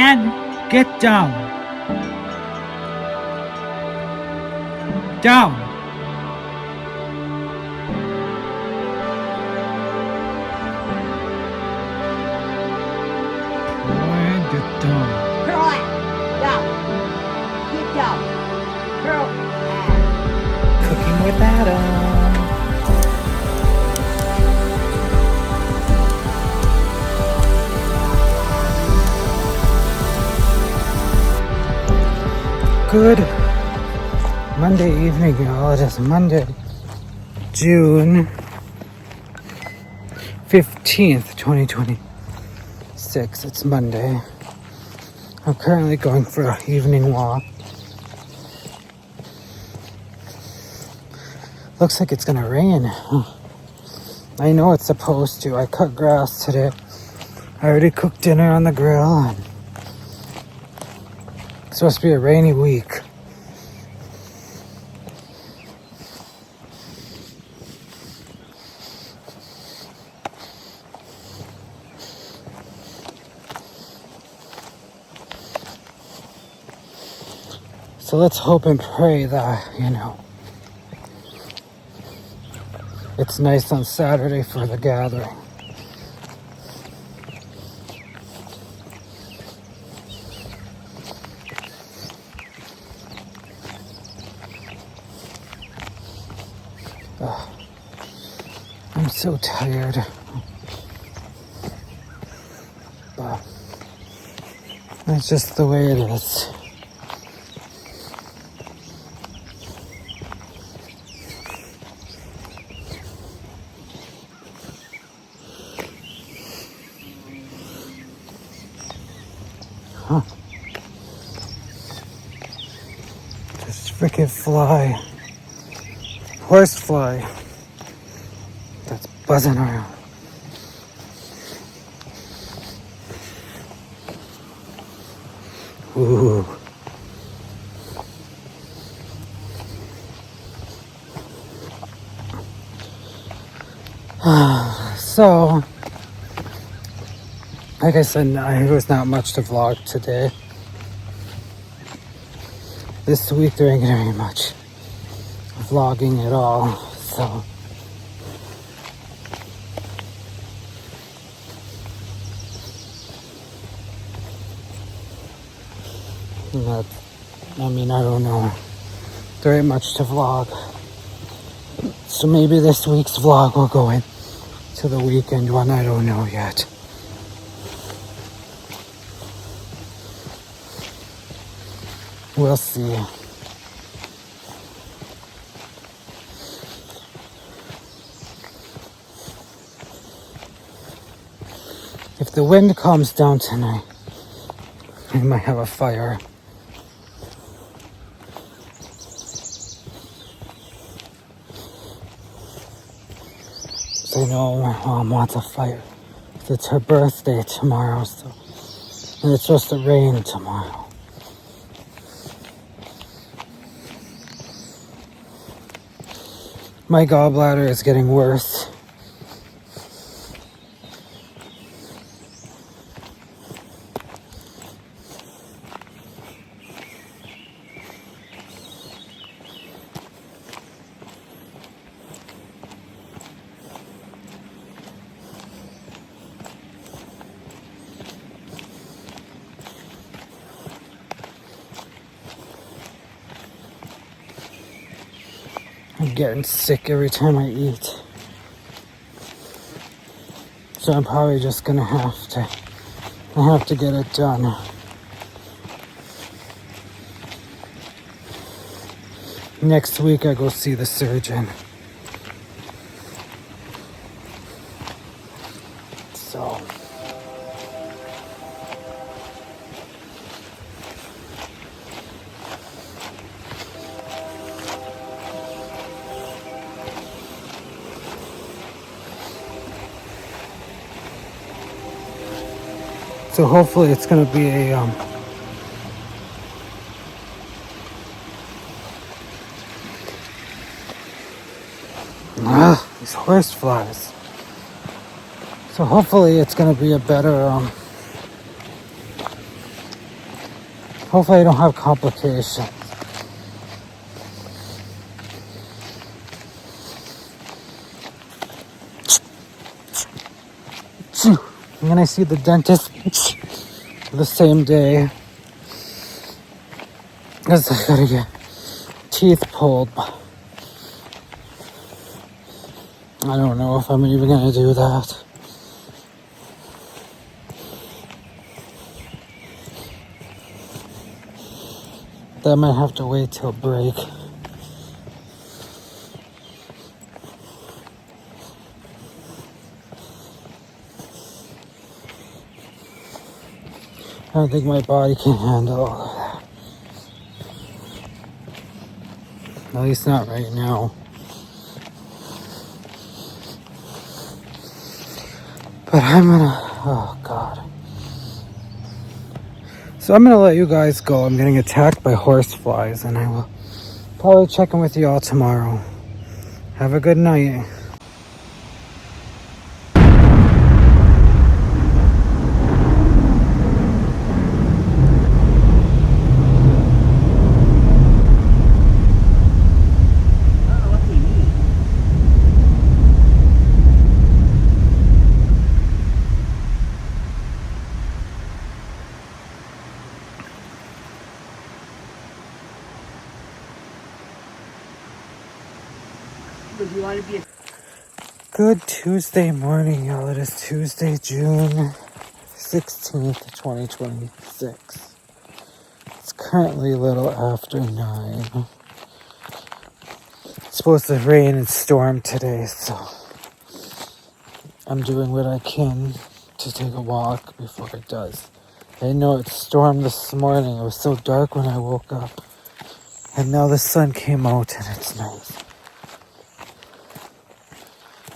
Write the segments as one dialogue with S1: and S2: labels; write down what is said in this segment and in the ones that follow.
S1: man, get down. Down. Boy, get down.
S2: Curl it. Down. Keep down. Curl.
S1: Cooking with Adam. Good Monday evening, y'all. It is Monday, June 15th, 2026. It's Monday. I'm currently going for an evening walk. Looks like it's gonna rain. I know it's supposed to. I cut grass today. I already cooked dinner on the grill. And it's supposed to be a rainy week. So let's hope and pray that, it's nice on Saturday for the gathering. I'm so tired. But that's just the way it is. Huh. This freaking fly. Horse fly. That's buzzing around. Ooh. So, like I said, there was not much to vlog today. This week there ain't gonna be much vlogging at all, so. I don't know. There ain't much to vlog. So maybe this week's vlog will go into the weekend one. I don't know yet. We'll see. If the wind calms down tonight, we might have a fire. I know my mom wants a fire. It's her birthday tomorrow, so and it's supposed to rain tomorrow. My gallbladder is getting worse. I'm getting sick every time I eat. So I'm probably just gonna have to get it done. Next week I go see the surgeon. So So hopefully it's going to be a these horse flies. So hopefully it's going to be a better Hopefully I don't have complications. I'm gonna see the dentist the same day. Because I gotta get teeth pulled. I don't know if I'm even gonna do that. That might have to wait till break. I don't think my body can handle all of that. At least not right now. But I'm gonna, oh God. So I'm gonna let you guys go. I'm getting attacked by horseflies, and I will probably check in with you all tomorrow. Have a good night.
S2: Would you want to be a...
S1: Good Tuesday morning, y'all. It is Tuesday, June 16th, 2026. It's currently a little after 9. It's supposed to rain and storm today, so I'm doing what I can to take a walk before it does. I know it stormed this morning. It was so dark when I woke up. And now the sun came out and it's nice.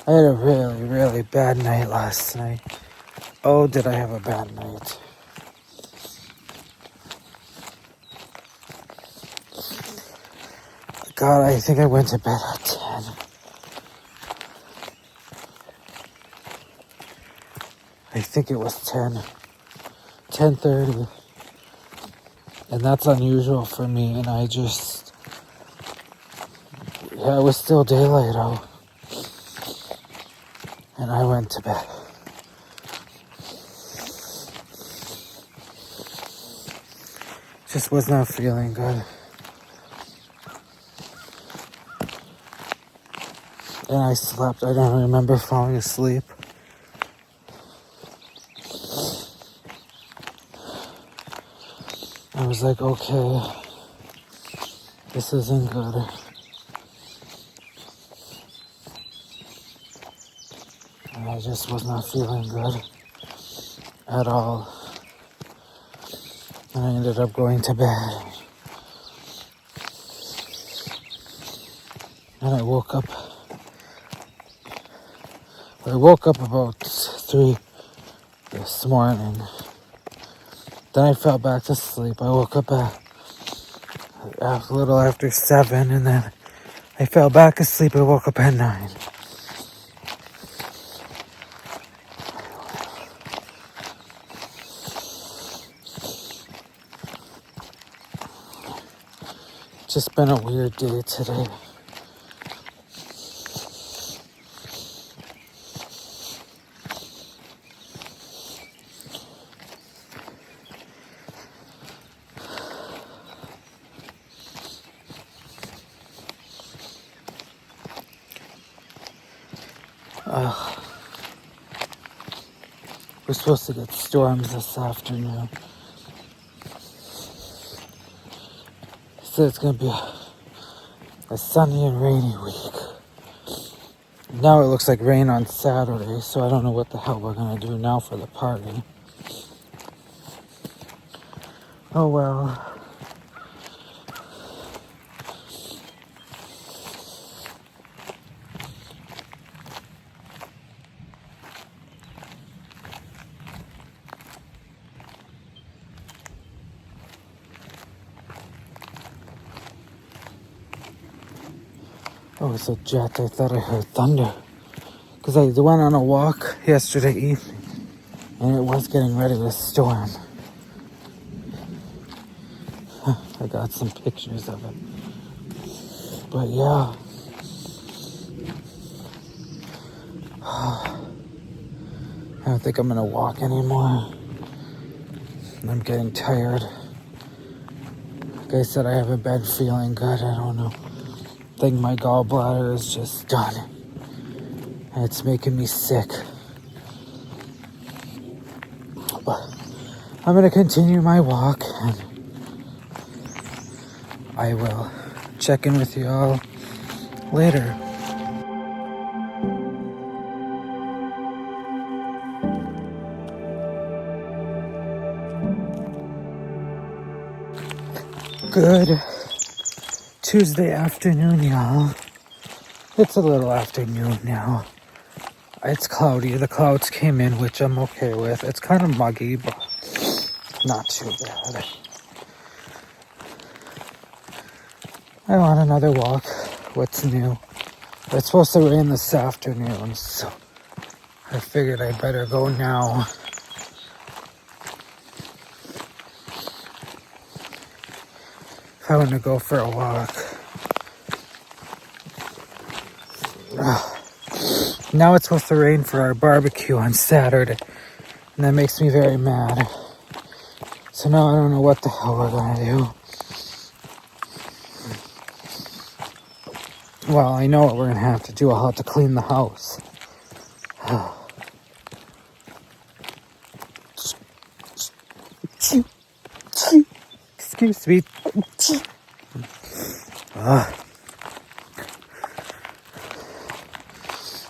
S1: I had a really, really bad night last night. Oh, did I have a bad night. God, I think I went to bed at 10. I think it was 10. 10:30. And that's unusual for me, and it was still daylight out. And I went to bed. Just was not feeling good. And I slept. I don't remember falling asleep. I was like, okay, this isn't good. And I just was not feeling good at all. And I ended up going to bed. And I woke up about 3 this morning. Then I fell back to sleep. I woke up at a little after 7, and then I fell back asleep. I woke up at 9. Just been a weird day today. We're supposed to get storms this afternoon. So it's going to be a sunny and rainy week. Now it looks like rain on Saturday, so I don't know what the hell we're going to do now for the party. Oh well. Oh, it's a jet. I thought I heard thunder. Because I went on a walk yesterday evening, and it was getting ready to storm. I got some pictures of it. But yeah. I don't think I'm gonna walk anymore. I'm getting tired. Like I said, I haven't been feeling good. I don't know. I think my gallbladder is just done. And it's making me sick. But I'm gonna continue my walk and I will check in with you all later. Good Tuesday afternoon, y'all. It's a little afternoon now. It's cloudy. The clouds came in, which I'm okay with. It's kind of muggy, but not too bad. I want another walk. What's new? It's supposed to rain this afternoon, so I figured I'd better go now. If I want to go for a walk. Now it's supposed to rain for our barbecue on Saturday, and that makes me very mad. So now I don't know what the hell we're gonna do. Well, I know what we're gonna have to do. I'll have to clean the house. Excuse me.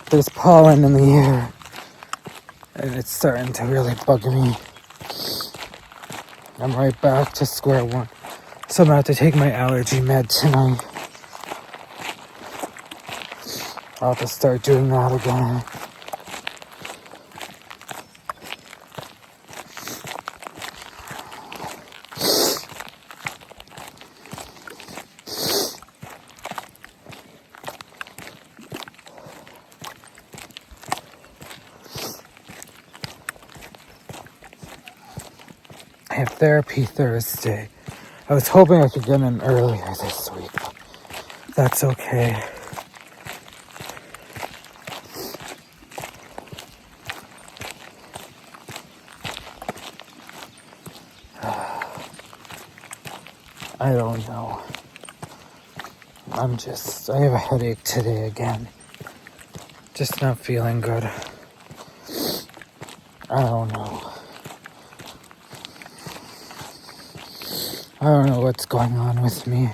S1: There's pollen in the air, and it's starting to really bug me. I'm right back to square one. So I'm gonna have to take my allergy med tonight. I'll have to start doing that again. I have therapy Thursday. I was hoping I could get in earlier this week, but that's okay. I don't know. I have a headache today again. Just not feeling good. I don't know. I don't know what's going on with me.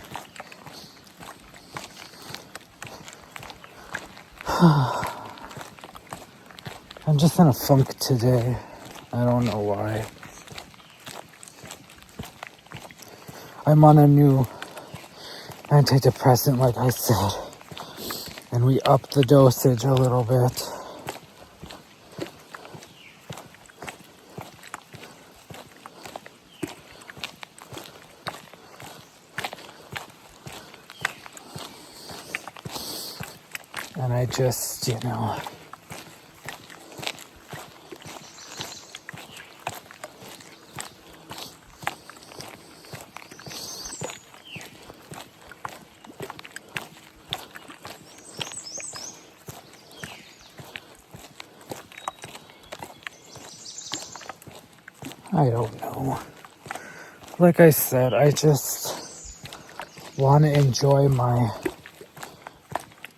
S1: I'm just in a funk today. I don't know why. I'm on a new antidepressant, like I said, and we upped the dosage a little bit. And I just, I don't know. Like I said, I just want to enjoy my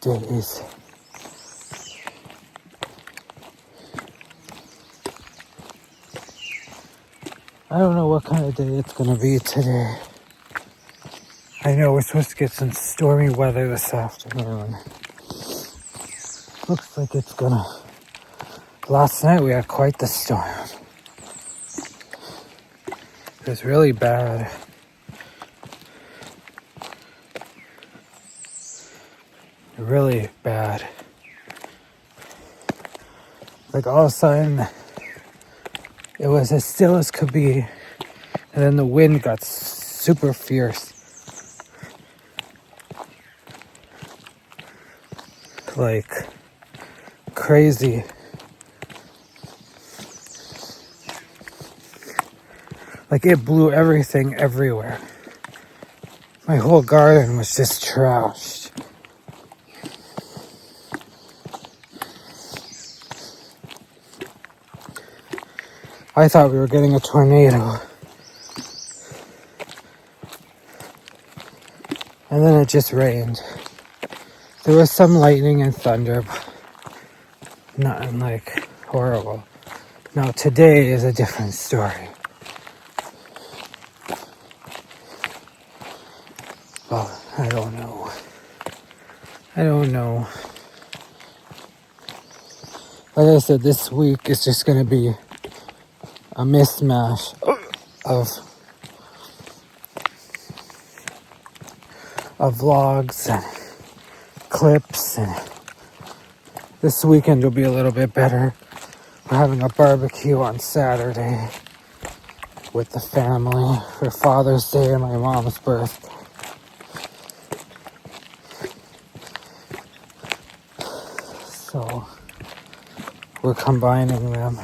S1: days. I don't know what kind of day it's going to be today. I know we're supposed to get some stormy weather this afternoon. Looks like it's gonna... Last night we had quite the storm. It was really bad. Really bad. Like all of a sudden, it was as still as could be, and then the wind got super fierce. Like crazy. Like it blew everything everywhere. My whole garden was just trashed. I thought we were getting a tornado. And then it just rained. There was some lightning and thunder, but nothing like horrible. Now today is a different story. Well, I don't know. Like I said, this week is just going to be a mismatch of vlogs and clips, and this weekend will be a little bit better. We're having a barbecue on Saturday with the family for Father's Day and my mom's birthday. So we're combining them.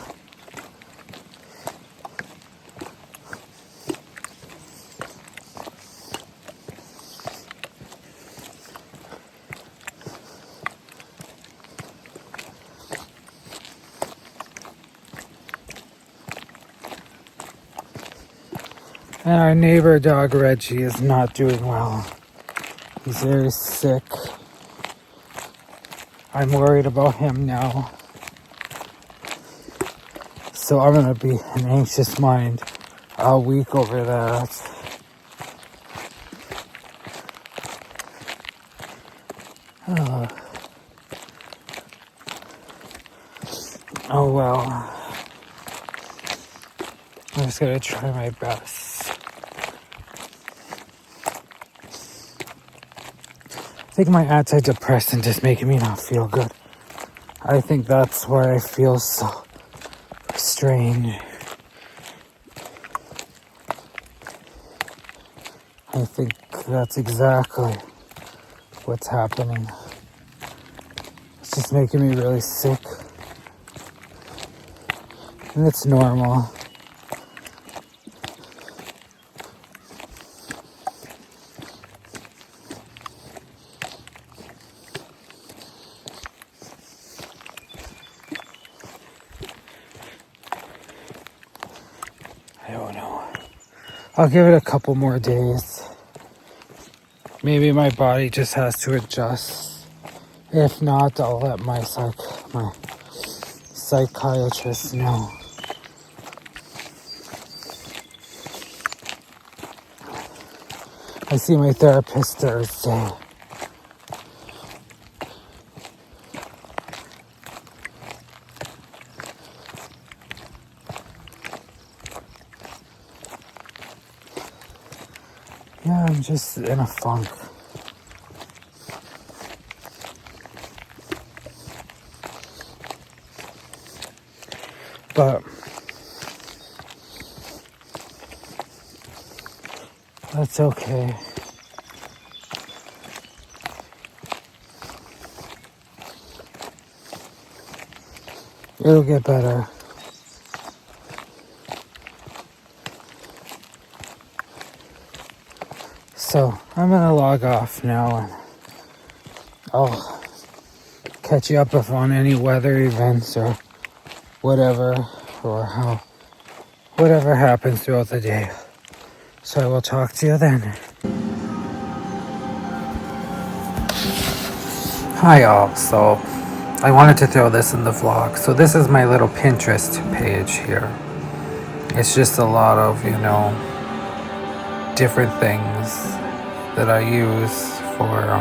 S1: And our neighbor dog Reggie is not doing well. He's very sick. I'm worried about him now. So I'm going to be an anxious mind all week over that. Oh well. I'm just going to try my best. I think my antidepressant is making me not feel good. I think that's why I feel so strange. I think that's exactly what's happening. It's just making me really sick. And it's normal. I don't know. I'll give it a couple more days. Maybe my body just has to adjust. If not, I'll let my psychiatrist know. I see my therapist Thursday. Yeah, I'm just in a funk. But that's okay. It'll get better. So I'm gonna log off now and I'll catch you up on any weather events or whatever, or whatever happens throughout the day. So I will talk to you then. Hi y'all, so I wanted to throw this in the vlog. So this is my little Pinterest page here. It's just a lot of, different things that I use for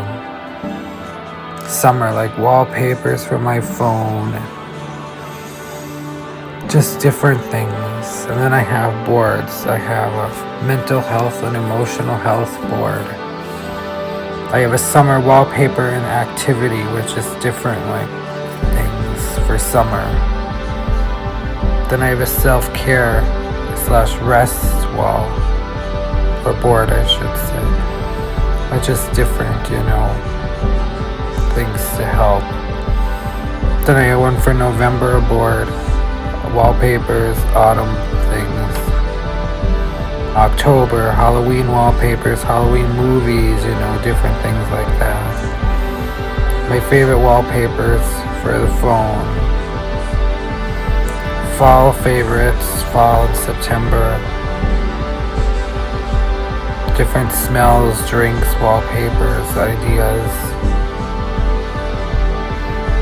S1: summer, like wallpapers for my phone, just different things. And then I have boards. I have a mental health and emotional health board. I have a summer wallpaper and activity, which is different things for summer. Then I have a self-care / rest wall, or board I should say, which is different, things to help. Then I have one for November, a board, wallpapers, autumn things. October, Halloween wallpapers, Halloween movies, different things like that. My favorite wallpapers for the phone. Fall favorites, fall and September. Different smells, drinks, wallpapers, ideas.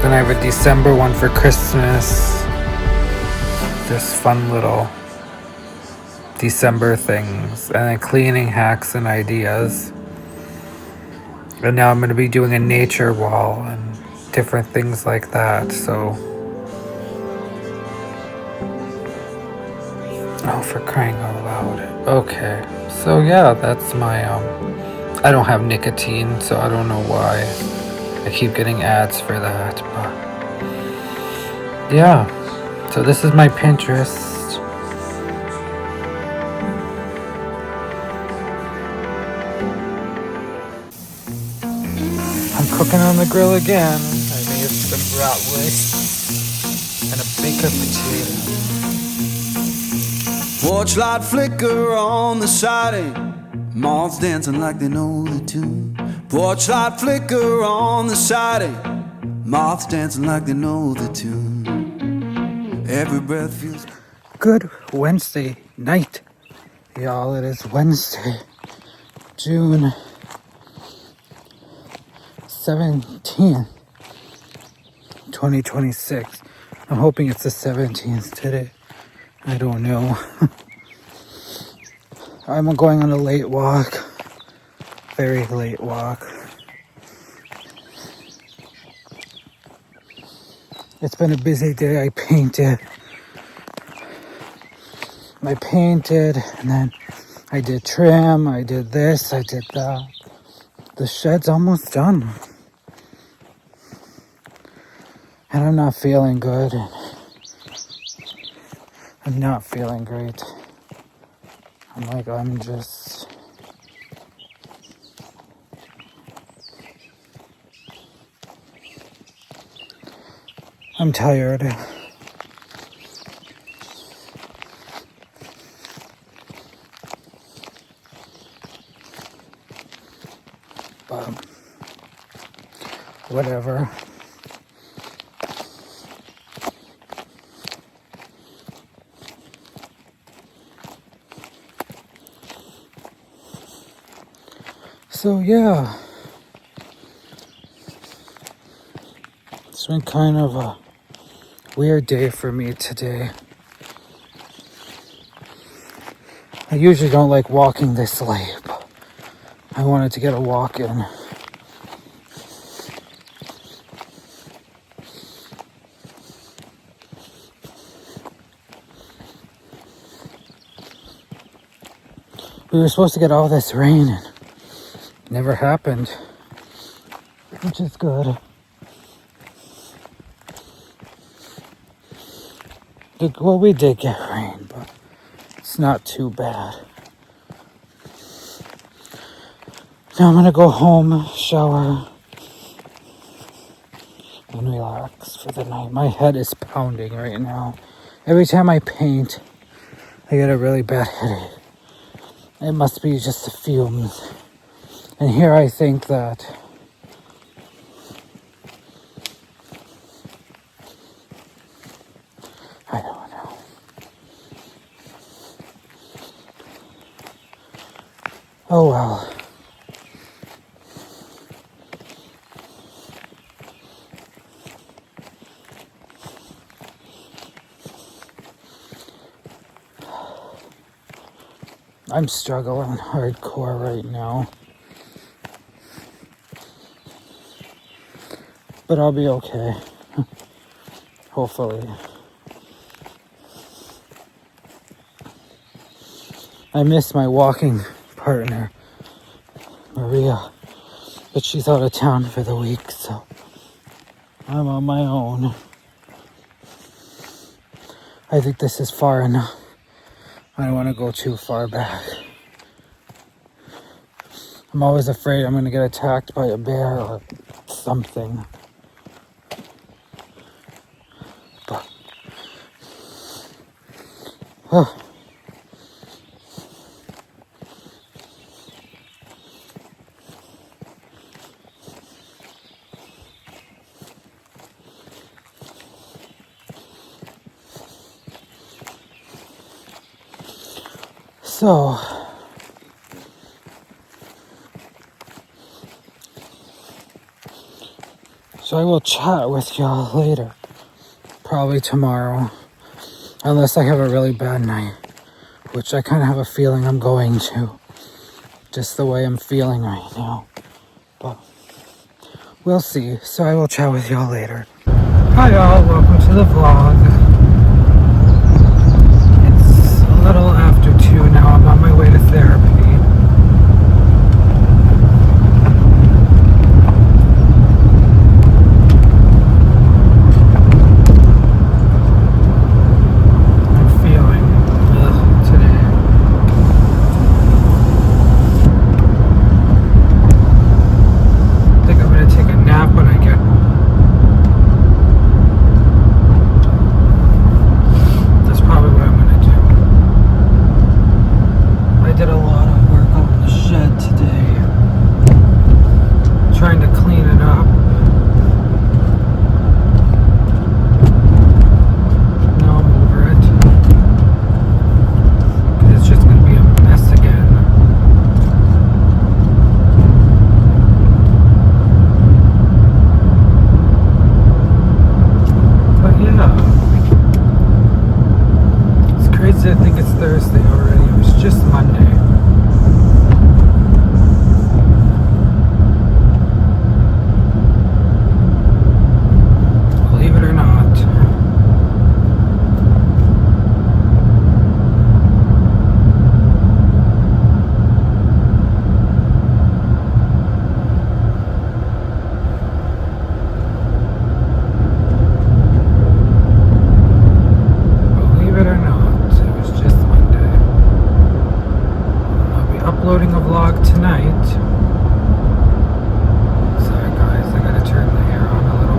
S1: Then I have a December one for Christmas. Just fun little December things. And then cleaning hacks and ideas. And now I'm going to be doing a nature wall and different things like that. So, oh, for crying out loud. Okay. So yeah, that's my, I don't have nicotine, so I don't know why I keep getting ads for that, but yeah. So this is my Pinterest. I'm cooking on the grill again. I made some bratwurst and a baked potato.
S3: Porch light flicker on the siding, moths dancing like they know the tune. Porch light flicker on the siding, moths dancing like they know the tune. Every breath feels
S1: Good Wednesday night, y'all. It is Wednesday, June 17th, 2026. I'm hoping it's the 17th today. I don't know. I'm going on a late walk. Very late walk. It's been a busy day. I painted, and then I did trim, I did this, I did that. The shed's almost done. And I'm not feeling good. I'm not feeling great. I'm tired. But whatever. So yeah, it's been kind of a weird day for me today. I usually don't like walking this late, but I wanted to get a walk in. We were supposed to get all this rain and it never happened, which is good. Well, we did get rain, but it's not too bad. Now I'm gonna go home, shower, and relax for the night. My head is pounding right now. Every time I paint, I get a really bad headache. It must be just the fumes. And here I think that I don't know. Oh well. I'm struggling hardcore right now. But I'll be okay. Hopefully. I miss my walking partner, Maria. But she's out of town for the week, so I'm on my own. I think this is far enough. I don't want to go too far back. I'm always afraid I'm going to get attacked by a bear or something. But, So, I will chat with y'all later. Probably tomorrow. Unless I have a really bad night. Which I kind of have a feeling I'm going to. Just the way I'm feeling right now. But we'll see. So I will chat with y'all later. Hi y'all, welcome to the vlog. It's a little after 2 now. I'm on my way to therapy. I think it's Thursday already. It was just Monday. Believe it or not. Uploading a vlog tonight. Sorry guys, I gotta turn the air on a little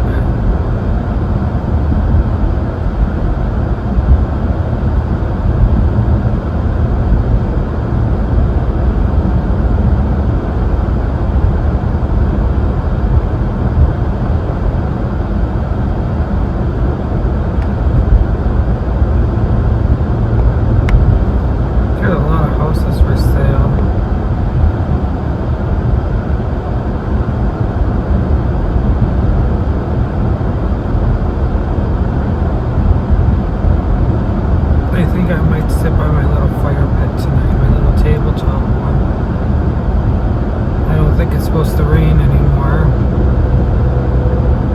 S1: There's a lot of houses for sale. I think I might sit by my little fire pit tonight, my little tabletop one. I don't think it's supposed to rain anymore.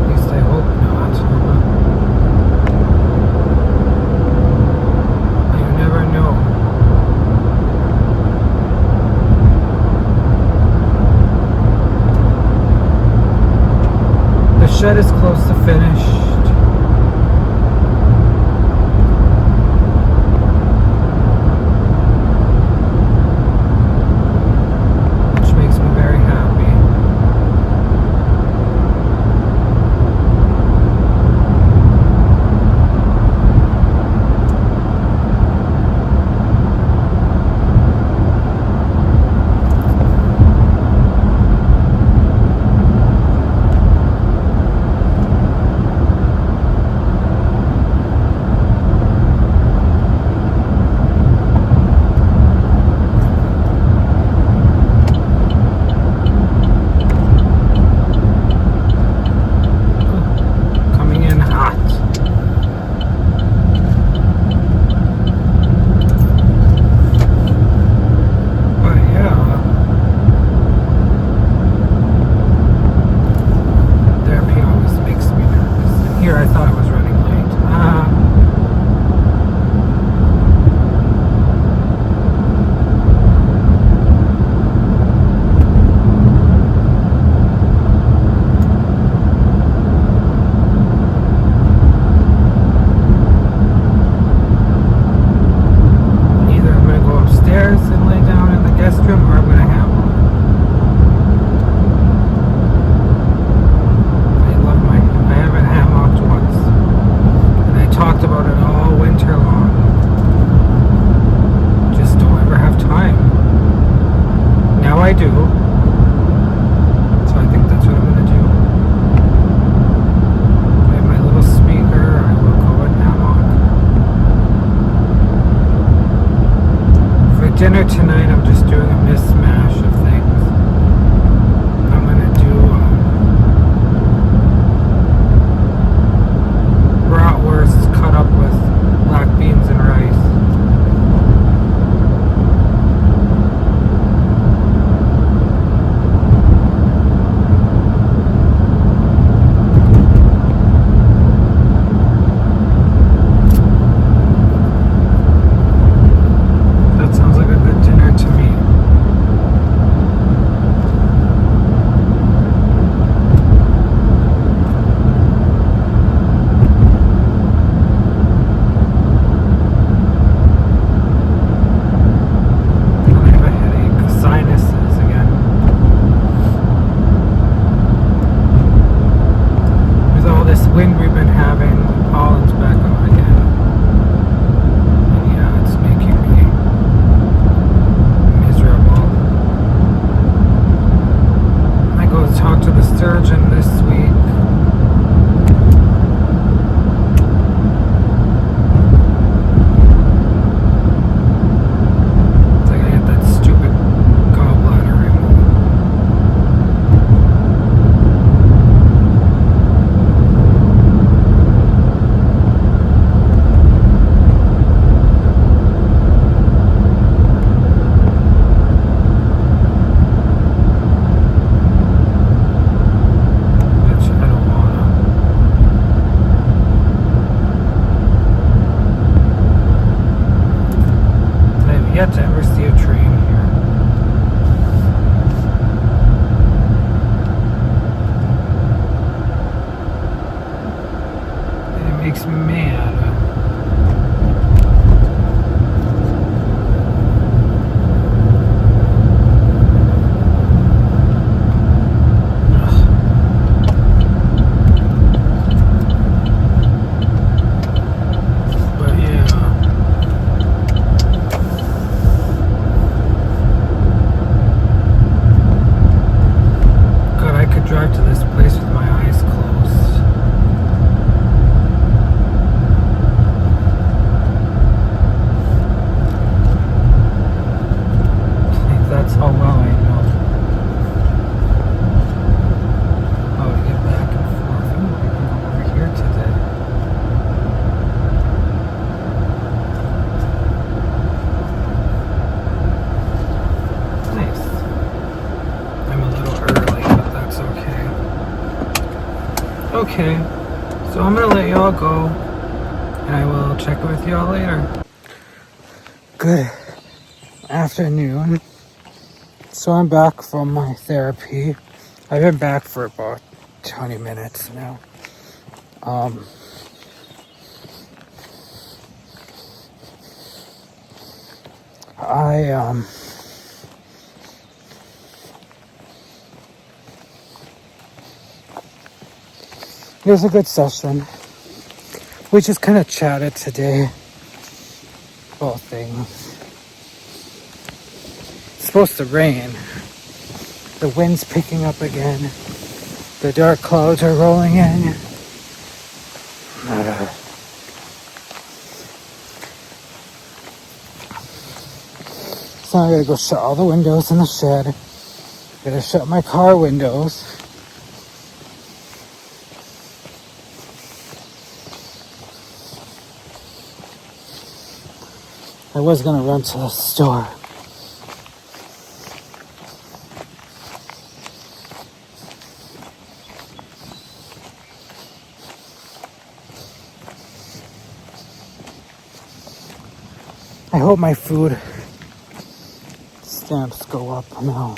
S1: At least I hope not. You never know. The shed is close to finished. makes me mad. Drive to this place with my eyes closed. Like that's how well I know how to get back and forth. Ooh, I can go over here today. Nice. I'm a little early, but that's okay. Okay, so I'm gonna let y'all go, and I will check with y'all later. Good afternoon. So I'm back from my therapy. I've been back for about 20 minutes now. It was a good session. We just kind of chatted today about things. It's supposed to rain. The wind's picking up again. The dark clouds are rolling in. So I gotta go shut all the windows in the shed. Gotta shut my car windows. I was gonna run to the store. I hope my food stamps go up now.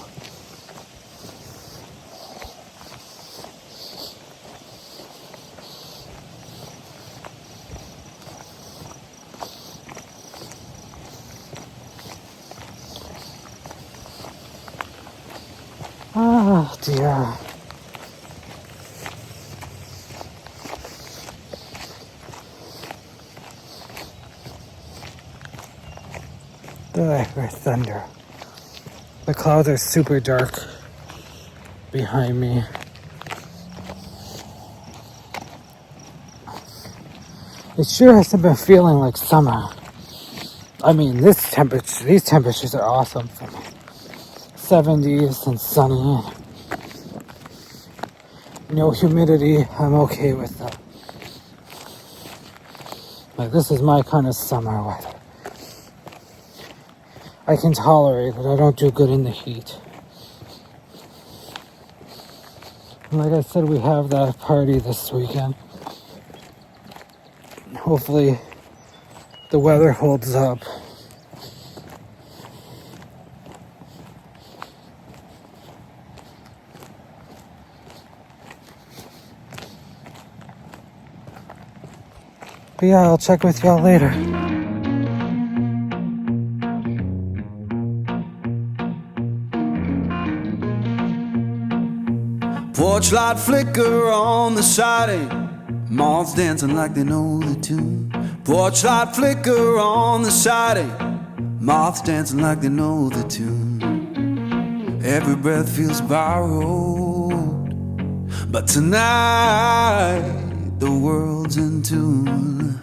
S1: Oh dear. I heard thunder. The clouds are super dark behind me. It sure hasn't been feeling like summer. I mean, these temperatures are awesome for me. 70s and sunny and no humidity. I'm okay with that. Like, this is my kind of summer weather. I can tolerate it. I don't do good in the heat. And like I said, we have that party this weekend. Hopefully the weather holds up. But yeah, I'll check with y'all later.
S3: Porch light flicker on the siding, moths dancing like they know the tune. Porch light flicker on the siding, moths dancing like they know the tune. Every breath feels borrowed, but tonight the world's in tune.